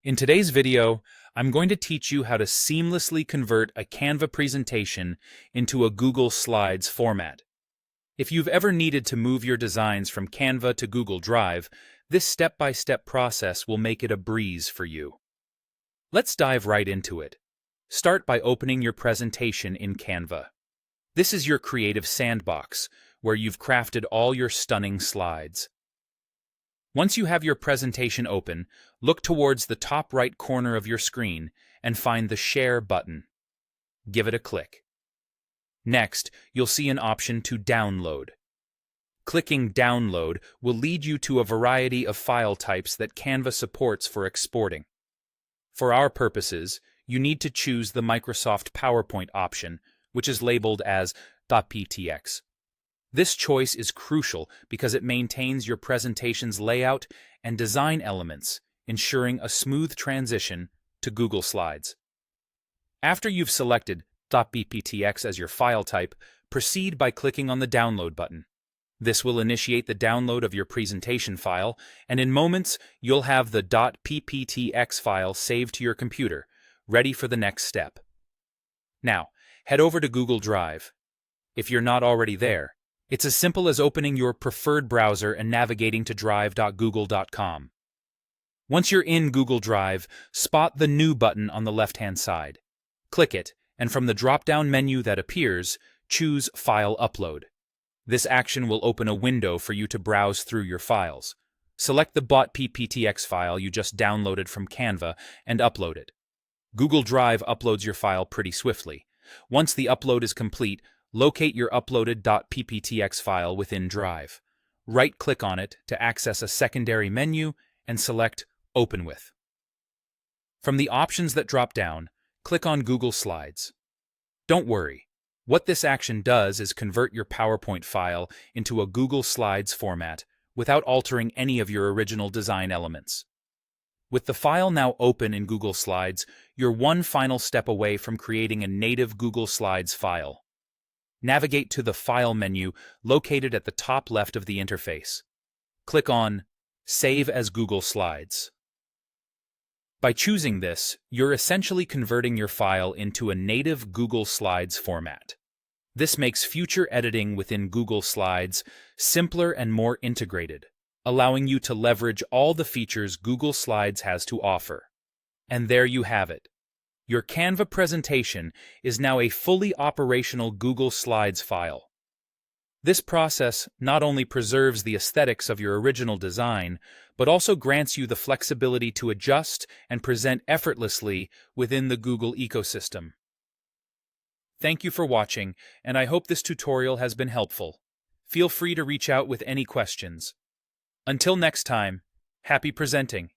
In today's video, I'm going to teach you how to seamlessly convert a Canva presentation into a Google Slides format. If you've ever needed to move your designs from Canva to Google Drive, this step-by-step process will make it a breeze for you. Let's dive right into it. Start by opening your presentation in Canva. This is your creative sandbox, where you've crafted all your stunning slides. Once you have your presentation open, look towards the top right corner of your screen and find the Share button. Give it a click. Next, you'll see an option to download. Clicking Download will lead you to a variety of file types that Canva supports for exporting. For our purposes, you need to choose the Microsoft PowerPoint option, which is labeled as .ptx. This choice is crucial because it maintains your presentation's layout and design elements, ensuring a smooth transition to Google Slides. After you've selected .ptx as your file type, proceed by clicking on the Download button. This will initiate the download of your presentation file, and in moments, you'll have the .pptx file saved to your computer, ready for the next step. Now, head over to Google Drive. If you're not already there, it's as simple as opening your preferred browser and navigating to drive.google.com. Once you're in Google Drive, spot the New button on the left-hand side. Click it, and from the drop-down menu that appears, choose File Upload. This action will open a window for you to browse through your files. Select the .pptx file you just downloaded from Canva and upload it. Google Drive uploads your file pretty swiftly. Once the upload is complete, locate your uploaded .pptx file within Drive. Right-click on it to access a secondary menu and select Open With. From the options that drop down, click on Google Slides. Don't worry. What this action does is convert your PowerPoint file into a Google Slides format without altering any of your original design elements. With the file now open in Google Slides, you're one final step away from creating a native Google Slides file. Navigate to the File menu located at the top left of the interface. Click on Save as Google Slides. By choosing this, you're essentially converting your file into a native Google Slides format. This makes future editing within Google Slides simpler and more integrated, allowing you to leverage all the features Google Slides has to offer. And there you have it. Your Canva presentation is now a fully operational Google Slides file. This process not only preserves the aesthetics of your original design, but also grants you the flexibility to adjust and present effortlessly within the Google ecosystem. Thank you for watching, and I hope this tutorial has been helpful. Feel free to reach out with any questions. Until next time, happy presenting!